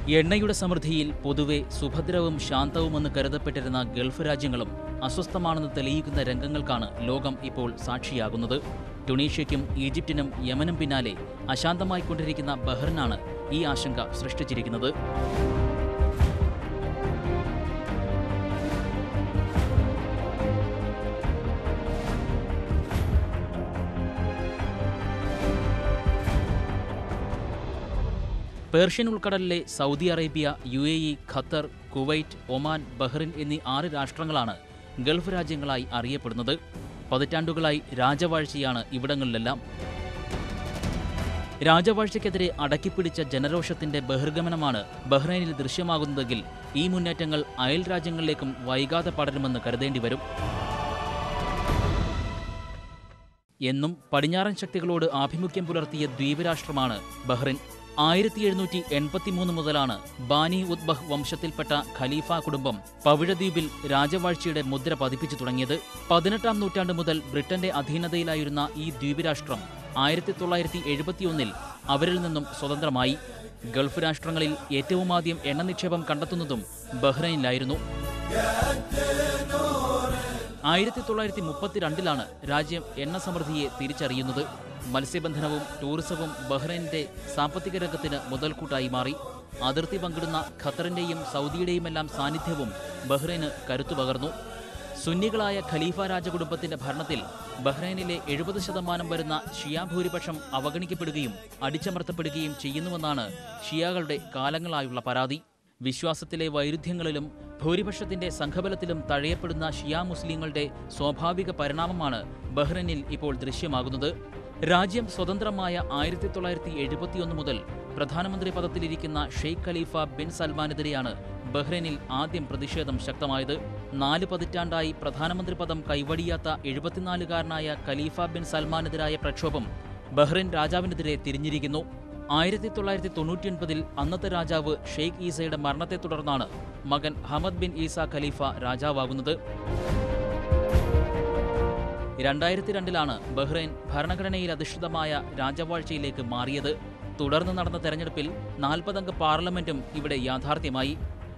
എണ്ണയുടെ സമൃദ്ധിയിൽ പൊതുവെ സുഭദ്രവും ശാന്തവുമെന്ന് കരുതപ്പെട്ടിരുന്ന ഗൾഫ് രാജ്യങ്ങളും അസ്വസ്ഥമാണെന്ന് തെളിയിക്കുന്ന രംഗങ്ങൾക്കാണ് ലോകം ഇപ്പോൾ സാക്ഷിയാകുന്നത്. ടുണീഷ്യയ്ക്കും ഈജിപ്തിനും യമനും പിന്നാലെ അശാന്തമായിക്കൊണ്ടിരിക്കുന്ന ബഹ്റിനാണ് ഈ ആശങ്ക സൃഷ്ടിച്ചിരിക്കുന്നത്. പേർഷ്യൻ ഉൾക്കടലിലെ Saudi Arabia, UAE, Qatar, Kuwait, Oman, Bahrain എന്നീ 6 രാഷ്ട്രങ്ങളാണ് ഗൾഫ് രാജ്യങ്ങളായി അറിയപ്പെടുന്നത്. പതിറ്റാണ്ടുകളായി രാജവാഴ്ചയാണ് ഇവിടങ്ങളിലെല്ലാം. രാജവാഴ്ചയ്ക്കെതിരെ അടക്കിപ്പിടിച്ച ജനരോഷത്തിന്റെ ബഹിർഗമനമാണ് ബഹ്റൈനിൽ ദൃശ്യമാകുന്നതെങ്കിൽ ഈ മുന്നേറ്റങ്ങൾ അയൽ രാജ്യങ്ങളിലേക്കും വൈകാതെ പടരുമെന്ന് കരുതേണ്ടിവരും. എന്നും പടിഞ്ഞാറൻ ശക്തികളോട് ആഭിമുഖ്യം പുലർത്തിയ ദ്വീപ് രാഷ്ട്രമാണ് ബഹ്റിൻ. 1783 മുതലാണ് ബാനി ഉദ്ബഹ് വംശത്തിൽപ്പെട്ട ഖലീഫ കുടുംബം പവിഴദ്വീപിൽ രാജവാഴ്ചയുടെ മുദ്ര പതിപ്പിച്ചു തുടങ്ങിയത്. 18-ാം നൂറ്റാണ്ട് മുതൽ ബ്രിട്ടന്റെ അധീനതയിലായിരുന്ന ഈ ദ്വീപ് രാഷ്ട്രം 1971 അവരിൽ നിന്നും സ്വതന്ത്രമായി. ഗൾഫ് രാഷ്ട്രങ്ങളിൽ ഏറ്റവുമാദ്യം എണ്ണ നിക്ഷേപം കണ്ടെത്തുന്നതും ബഹ്റൈനിലായിരുന്നു. 1932 രാജ്യം എണ്ണ സമൃദ്ധിയെ തിരിച്ചറിയുന്നത്. മത്സ്യബന്ധനവും ടൂറിസവും ബഹ്റൈനിന്റെ സാമ്പത്തിക രംഗത്തിന് മുതൽക്കൂട്ടായി മാറി. അതിർത്തി പങ്കിടുന്ന ഖത്തറിന്റെയും സൗദിയുടെയുമെല്ലാം സാന്നിധ്യവും ബഹ്റൈന് കരുത്തു പകർന്നു. സുന്നികളായ ഖലീഫ രാജകുടുംബത്തിന്റെ ഭരണത്തിൽ ബഹ്റൈനിലെ 70% വരുന്ന ഷിയ ഭൂരിപക്ഷം അവഗണിക്കപ്പെടുകയും അടിച്ചമർത്തപ്പെടുകയും ചെയ്യുന്നുവെന്നാണ് ഷിയാകളുടെ കാലങ്ങളായുള്ള പരാതി. വിശ്വാസത്തിലെ വൈരുദ്ധ്യങ്ങളിലും ഭൂരിപക്ഷത്തിന്റെ സംഘബലത്തിലും തഴയപ്പെടുന്ന ഷിയ മുസ്ലിങ്ങളുടെ സ്വാഭാവിക പരിണാമമാണ് ബഹ്റൈനിൽ ഇപ്പോൾ ദൃശ്യമാകുന്നത്. രാജ്യം സ്വതന്ത്രമായ 1971 മുതൽ പ്രധാനമന്ത്രി പദത്തിലിരിക്കുന്ന ഷെയ്ഖ് ഖലീഫ ബിൻ സൽമാനെതിരെയാണ് ബഹ്റൈനിൽ ആദ്യം പ്രതിഷേധം ശക്തമായത്. 4 പതിറ്റാണ്ടായി പ്രധാനമന്ത്രി പദം കൈവടിയാത്ത 74-കാരനായ ഖലീഫ ബിൻ സൽമാനെതിരായ പ്രക്ഷോഭം ബഹ്റൈൻ രാജാവിനെതിരെ തിരിഞ്ഞിരിക്കുന്നു. 1999 അന്നത്തെ രാജാവ് ഷെയ്ഖ് ഈസയുടെ മരണത്തെ തുടർന്നാണ് മകൻ ഹമദ് ബിൻ ഈസ ഖലീഫ രാജാവാകുന്നത്. 2002 ബഹ്റൈൻ ഭരണഘടനയിൽ അധിഷ്ഠിതമായ രാജവാഴ്ചയിലേക്ക് മാറിയത്. തുടർന്ന് നടന്ന തെരഞ്ഞെടുപ്പിൽ 40-അംഗ പാർലമെന്റും ഇവിടെ യാഥാർത്ഥ്യമായി.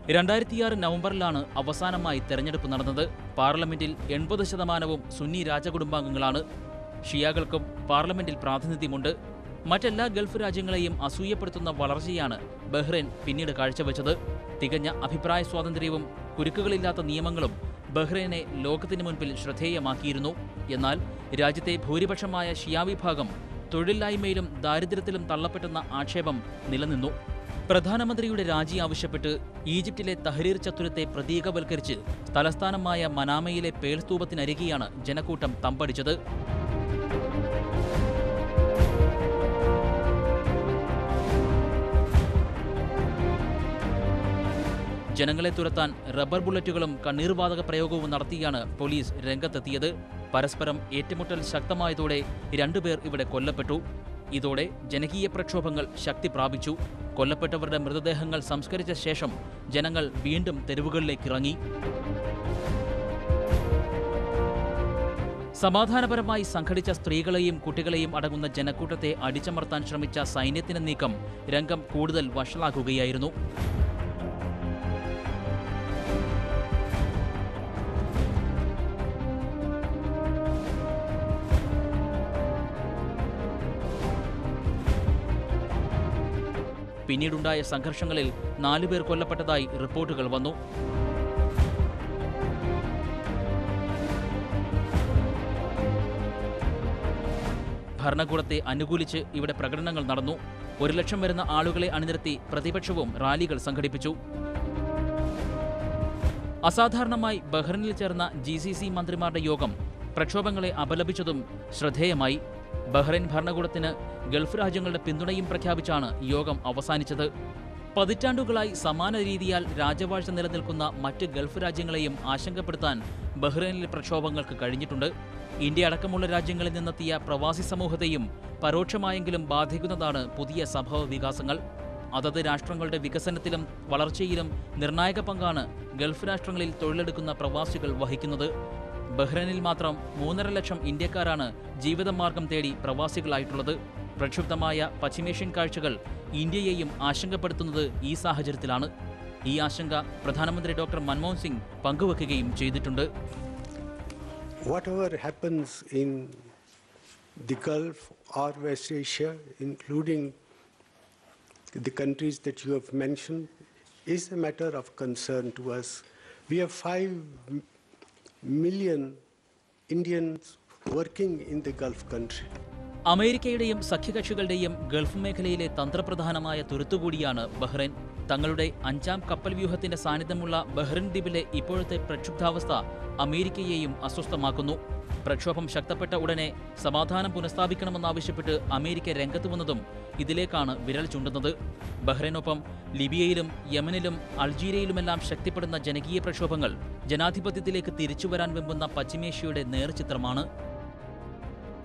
2006 നവംബറിലാണ് അവസാനമായി തെരഞ്ഞെടുപ്പ് നടന്നത്. പാർലമെന്റിൽ 80% സുന്നി രാജകുടുംബാംഗങ്ങളാണ്. ഷിയാകൾക്കും പാർലമെന്റിൽ പ്രാതിനിധ്യമുണ്ട്. മറ്റെല്ലാ ഗൾഫ് രാജ്യങ്ങളെയും അസൂയപ്പെടുത്തുന്ന വളർച്ചയാണ് ബഹ്റൈൻ പിന്നീട് കാഴ്ചവെച്ചത്. തികഞ്ഞ അഭിപ്രായ സ്വാതന്ത്ര്യവും കുരുക്കുകളില്ലാത്ത നിയമങ്ങളും ബഹ്റൈനെ ലോകത്തിന് മുൻപിൽ ശ്രദ്ധേയമാക്കിയിരുന്നു. എന്നാൽ രാജ്യത്തെ ഭൂരിപക്ഷമായ ഷിയ വിഭാഗം തൊഴിലില്ലായ്മയിലും ദാരിദ്ര്യത്തിലും തള്ളപ്പെട്ടെന്ന ആക്ഷേപം നിലനിന്നു. പ്രധാനമന്ത്രിയുടെ രാജി ആവശ്യപ്പെട്ട് ഈജിപ്തിലെ തഹ്രീർ ചത്തുരത്തെ പ്രതീകവൽക്കരിച്ച് തലസ്ഥാനമായ മനാമയിലെ പേൾ സ്തൂപത്തിനരികെയാണ് ജനക്കൂട്ടം തമ്പടിച്ചത്. ജനങ്ങളെ തുരത്താൻ റബ്ബർ ബുള്ളറ്റുകളും കണ്ണീർവാതക പ്രയോഗവും നടത്തിയാണ് പോലീസ് രംഗത്തെത്തിയത്. പരസ്പരം ഏറ്റുമുട്ടൽ ശക്തമായതോടെ 2 പേർ ഇവിടെ കൊല്ലപ്പെട്ടു. ഇതോടെ ജനകീയ പ്രക്ഷോഭങ്ങൾ ശക്തി പ്രാപിച്ചു. കൊല്ലപ്പെട്ടവരുടെ മൃതദേഹങ്ങൾ സംസ്കരിച്ച ശേഷം ജനങ്ങൾ വീണ്ടും തെരുവുകളിലേക്കിറങ്ങി. സമാധാനപരമായി സംഘടിച്ച സ്ത്രീകളെയും കുട്ടികളെയും അടങ്ങുന്ന ജനക്കൂട്ടത്തെ അടിച്ചമർത്താൻ ശ്രമിച്ച സൈന്യത്തിന്റെ നീക്കം രംഗം കൂടുതൽ വഷളാക്കുകയായിരുന്നു. പിന്നീടുണ്ടായ സംഘർഷങ്ങളിൽ 4 പേർ കൊല്ലപ്പെട്ടതായി റിപ്പോർട്ടുകൾ വന്നു. ഭരണകൂടത്തെ അനുകൂലിച്ച് ഇവിടെ പ്രകടനങ്ങൾ നടന്നു. 1 ലക്ഷം വരുന്ന ആളുകളെ അണിനിരത്തി പ്രതിപക്ഷവും റാലികൾ സംഘടിപ്പിച്ചു. അസാധാരണമായി ബഹ്റൈനിൽ ചേർന്ന GCC മന്ത്രിമാരുടെ യോഗം പ്രക്ഷോഭങ്ങളെ അപലപിച്ചതും ശ്രദ്ധേയമായി. ബഹ്റൈൻ ഭരണകൂടത്തിന് ഗൾഫ് രാജ്യങ്ങളുടെ പിന്തുണയും പ്രഖ്യാപിച്ചാണ് യോഗം അവസാനിച്ചത്. പതിറ്റാണ്ടുകളായി സമാന രീതിയാൽ രാജവാഴ്ച നിലനിൽക്കുന്ന മറ്റ് ഗൾഫ് രാജ്യങ്ങളെയും ആശങ്കപ്പെടുത്താൻ ബഹ്റൈനിലെ പ്രക്ഷോഭങ്ങൾക്ക് കഴിഞ്ഞിട്ടുണ്ട്. ഇന്ത്യ അടക്കമുള്ള രാജ്യങ്ങളിൽ നിന്നെത്തിയ പ്രവാസി സമൂഹത്തെയും പരോക്ഷമായെങ്കിലും ബാധിക്കുന്നതാണ് പുതിയ സംഭവ വികാസങ്ങൾ. അതത് രാഷ്ട്രങ്ങളുടെ വികസനത്തിലും വളർച്ചയിലും നിർണായക പങ്കാണ് ഗൾഫ് രാഷ്ട്രങ്ങളിൽ തൊഴിലെടുക്കുന്ന പ്രവാസികൾ വഹിക്കുന്നത്. ബഹ്റൈനിൽ മാത്രം 3.5 ലക്ഷം ഇന്ത്യക്കാരാണ് ജീവിതമാർഗം തേടി പ്രവാസികളായിട്ടുള്ളത്. പ്രക്ഷുബ്ധമായ പശ്ചിമേഷ്യൻ കാഴ്ചകൾ ഇന്ത്യയെയും ആശങ്കപ്പെടുത്തുന്നത് ഈ സാഹചര്യത്തിലാണ്. ഈ ആശങ്ക പ്രധാനമന്ത്രി ഡോക്ടർ മൻമോഹൻ സിംഗ് പങ്കുവെക്കുകയും ചെയ്തിട്ടുണ്ട്. Whatever happens in the Gulf or West Asia, including the countries that you have mentioned, is a matter of concern to us. We have 5 million Indians working in the Gulf country. അമേരിക്കയുടെയും സഖ്യകക്ഷികളുടെയും Gulf മേഖലയിലെ തന്ത്രപ്രധാനമായ തുരുത്തുകൂടിയാണ് Bahrain. തങ്ങളുടെ 5ാം കപ്പൽ വ്യൂഹത്തിന്റെ സാന്നിധ്യമുള്ള Bahrain ദ്വീപിലെ ഇപ്പോഴത്തെ പ്രക്ഷുബ്ധാവസ്ഥ അമേരിക്കയെയും അസ്വസ്ഥമാക്കുന്നു. പ്രക്ഷോഭം ശക്തപ്പെട്ട ഉടനെ സമാധാനം പുനഃസ്ഥാപിക്കണമെന്നാവശ്യപ്പെട്ട് അമേരിക്ക രംഗത്ത് വന്നതും ഇതിലേക്കാണ് വിരൽ ചൂണ്ടുന്നത്. ബഹ്റൈനൊപ്പം ലിബിയയിലും യമനിലും അൾജീരിയയിലുമെല്ലാം ശക്തിപ്പെടുന്ന ജനകീയ പ്രക്ഷോഭങ്ങൾ ജനാധിപത്യത്തിലേക്ക് തിരിച്ചുവരാൻ വെമ്പുന്ന പശ്ചിമേഷ്യയുടെ നേർചിത്രമാണ്.